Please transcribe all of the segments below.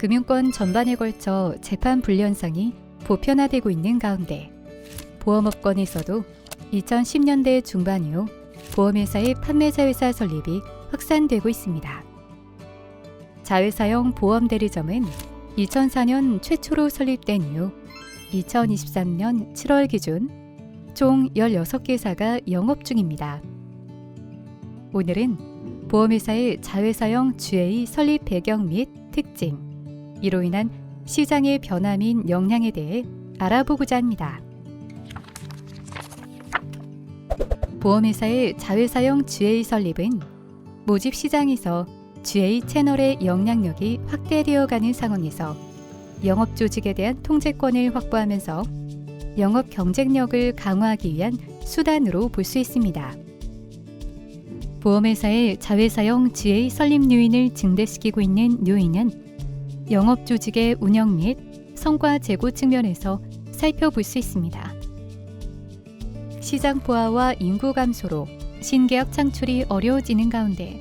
금융권 전반에 걸쳐 재판 불량상이 보편화되고 있는 가운데 보험업권에서도 2010년대 중반 이후 보험회사의 판매자회사 설립이 확산되고 있습니다. 자회사형 보험대리점은 2004년 최초로 설립된 이후 2023년 7월 기준 총 16개사가 영업 중입니다. 오늘은 보험회사의 자회사형 GA 설립 배경 및 특징, 이로 인한 시장의 변화 및 영향에 대해 알아보고자 합니다. 보험회사의 자회사형 GA 설립은 모집 시장에서 GA 채널의 영향력이 확대되어가는 상황에서 영업 조직에 대한 통제권을 확보하면서 영업 경쟁력을 강화하기 위한 수단으로 볼 수 있습니다. 보험회사의 자회사형 GA 설립 요인을 증대시키고 있는 요인은 영업 조직의 운영 및 성과 제고 측면에서 살펴볼 수 있습니다. 시장 포화와 인구 감소로 신계약 창출이 어려워지는 가운데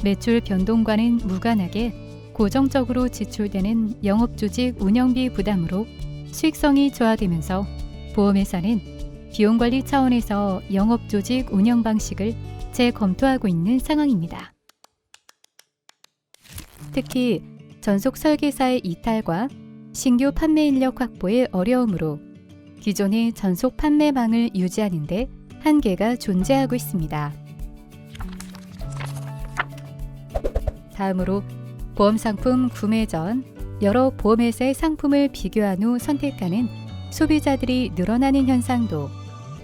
매출 변동과는 무관하게 고정적으로 지출되는 영업조직 운영비 부담으로 수익성이 저하되면서 보험회사는 비용관리 차원에서 영업조직 운영 방식을 재검토하고 있는 상황입니다. 특히 전속 설계사의 이탈과 신규 판매 인력 확보의 어려움으로 기존의 전속 판매망을 유지하는 데 한계가 존재하고 있습니다. 다음으로 보험상품 구매 전 여러 보험회사의 상품을 비교한 후 선택하는 소비자들이 늘어나는 현상도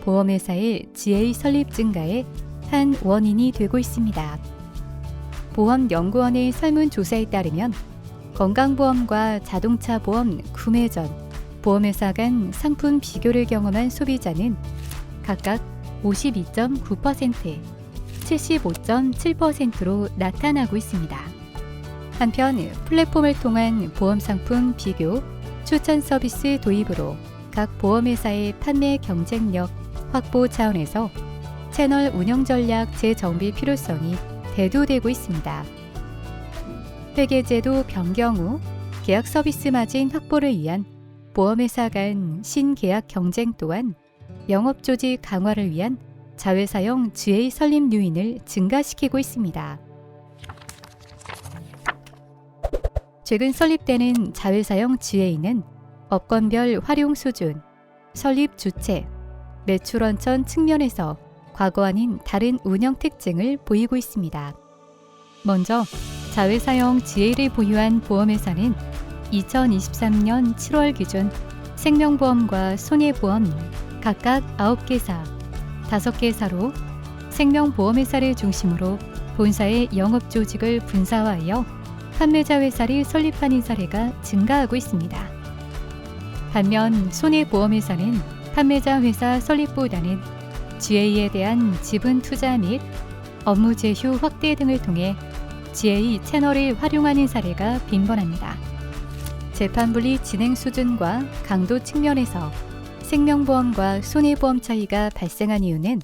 보험회사의 GA 설립 증가의 한 원인이 되고 있습니다. 보험연구원의 설문조사에 따르면 건강보험과 자동차 보험 구매 전 보험회사 간 상품 비교를 경험한 소비자는 각각 52.9%, 75.7%로 나타나고 있습니다. 한편 플랫폼을 통한 보험 상품 비교, 추천 서비스 도입으로 각 보험회사의 판매 경쟁력 확보 차원에서 채널 운영 전략 재정비 필요성이 대두되고 있습니다. 회계제도 변경 후 계약 서비스 마진 확보를 위한 보험회사 간 신계약 경쟁 또한 영업조직 강화를 위한 자회사형 GA 설립 요인을 증가시키고 있습니다. 최근 설립되는 자회사형 GA는 업권별 활용 수준, 설립 주체, 매출 원천 측면에서 과거와는 다른 운영 특징을 보이고 있습니다. 먼저 자회사형 GA를 보유한 보험회사는 2023년 7월 기준 생명보험과 손해보험 각각 9개사, 5개사로 생명보험회사를 중심으로 본사의 영업조직을 분사화하여 판매자 회사를 설립하는 사례가 증가하고 있습니다. 반면 손해보험회사는 판매자 회사 설립보다는 GA에 대한 지분 투자 및 업무 제휴 확대 등을 통해 GA 채널을 활용하는 사례가 빈번합니다. 재판분리 진행 수준과 강도 측면에서 생명보험과 손해보험 차이가 발생한 이유는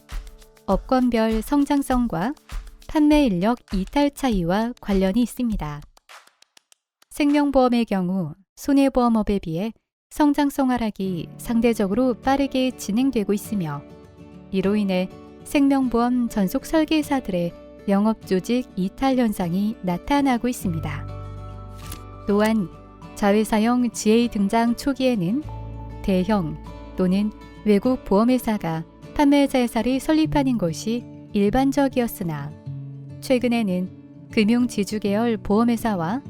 업권별 성장성과 판매 인력 이탈 차이와 관련이 있습니다. 생명보험의 경우 손해보험업에 비해 성장성 하락이 상대적으로 빠르게 진행되고 있으며 이로 인해 생명보험 전속 설계사들의 영업조직 이탈 현상이 나타나고 있습니다. 또한 자회사형 GA 등장 초기에는 대형 또는 외국 보험회사가 판매자 회사를 설립하는 것이 일반적이었으나 최근에는 금융지주 계열 보험회사와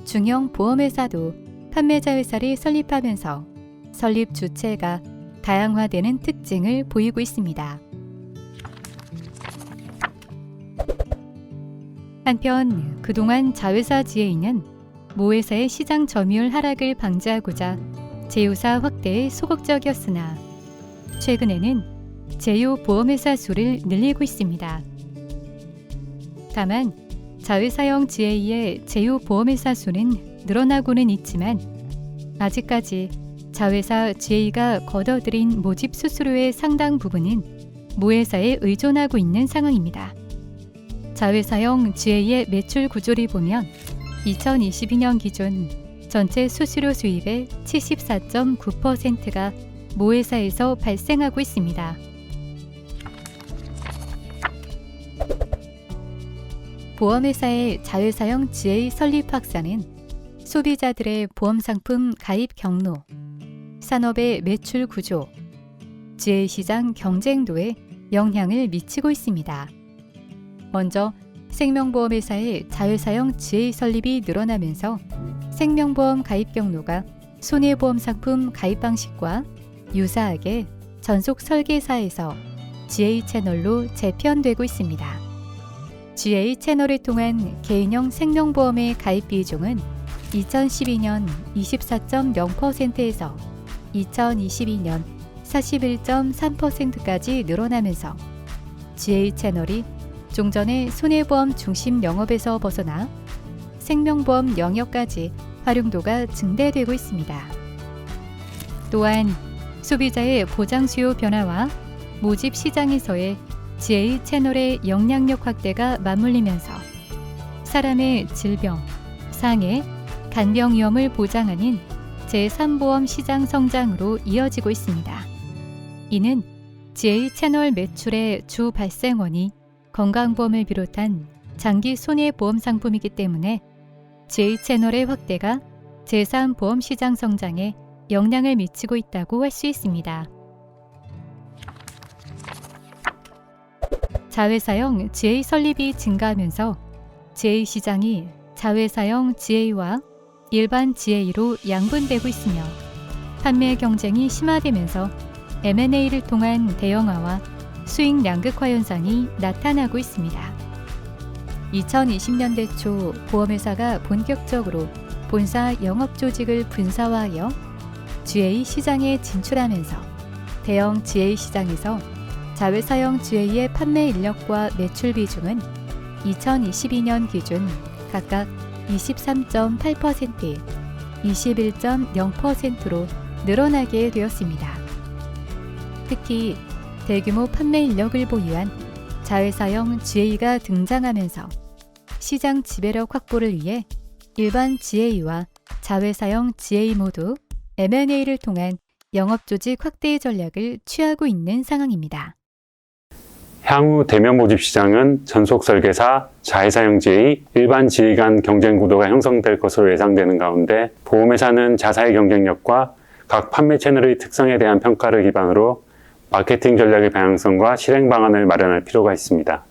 중형 보험회사도 판매자 회사를 설립하면서 설립 주체가 다양화되는 특징을 보이고 있습니다. 한편 그동안 자회사 GA는 모회사의 시장 점유율 하락을 방지하고자 제휴사 확대에 소극적이었으나 최근에는 제휴 보험회사 수를 늘리고 있습니다. 다만 자회사형 GA의 제휴 보험회사 수는 늘어나고는 있지만 아직까지 자회사 GA가 걷어들인 모집 수수료의 상당 부분은 모회사에 의존하고 있는 상황입니다. 자회사형 GA의 매출 구조를 보면 2022년 기준 전체 수수료 수입의 74.9%가 모회사에서 발생하고 있습니다. 보험회사의 자회사형 GA 설립 확산은 소비자들의 보험상품 가입 경로, 산업의 매출 구조, GA 시장 경쟁도에 영향을 미치고 있습니다. 먼저 생명보험회사의 자회사형 GA 설립이 늘어나면서 생명보험 가입 경로가 손해보험 상품 가입 방식과 유사하게 전속 설계사에서 GA 채널로 재편되고 있습니다. GA 채널을 통한 개인형 생명보험의 가입 비중은 2012년 24.0%에서 2022년 41.3%까지 늘어나면서 GA 채널이 종전의 손해보험 중심 영업에서 벗어나 생명보험 영역까지 활용도가 증대되고 있습니다. 또한 소비자의 보장 수요 변화와 모집 시장에서의 GA 채널의 영향력 확대가 맞물리면서 사람의 질병, 상해, 간병 위험을 보장하는 제3보험 시장 성장으로 이어지고 있습니다. 이는 GA 채널 매출의 주 발생원이 건강보험을 비롯한 장기 손해보험 상품이기 때문에 GA 채널의 확대가 제3보험 시장 성장에 영향을 미치고 있다고 할 수 있습니다. 자회사형 GA 설립이 증가하면서 GA 시장이 자회사형 GA와 일반 GA로 양분되고 있으며 판매 경쟁이 심화되면서 M&A를 통한 대형화와 수익 양극화 현상이 나타나고 있습니다. 2020년대 초 보험회사가 본격적으로 본사 영업 조직을 분사화하여 GA 시장에 진출하면서 대형 GA 시장에서 자회사형 GA의 판매 인력과 매출 비중은 2022년 기준 각각 23.8%, 21.0%로 늘어나게 되었습니다. 특히 대규모 판매 인력을 보유한 자회사형 GA가 등장하면서 시장 지배력 확보를 위해 일반 GA와 자회사형 GA 모두 M&A를 통한 영업조직 확대 전략을 취하고 있는 상황입니다. 향후 대면 모집 시장은 전속 설계사, 자회사형 GA, 일반 GA 간 경쟁 구도가 형성될 것으로 예상되는 가운데 보험회사는 자사의 경쟁력과 각 판매 채널의 특성에 대한 평가를 기반으로 마케팅 전략의 방향성과 실행 방안을 마련할 필요가 있습니다.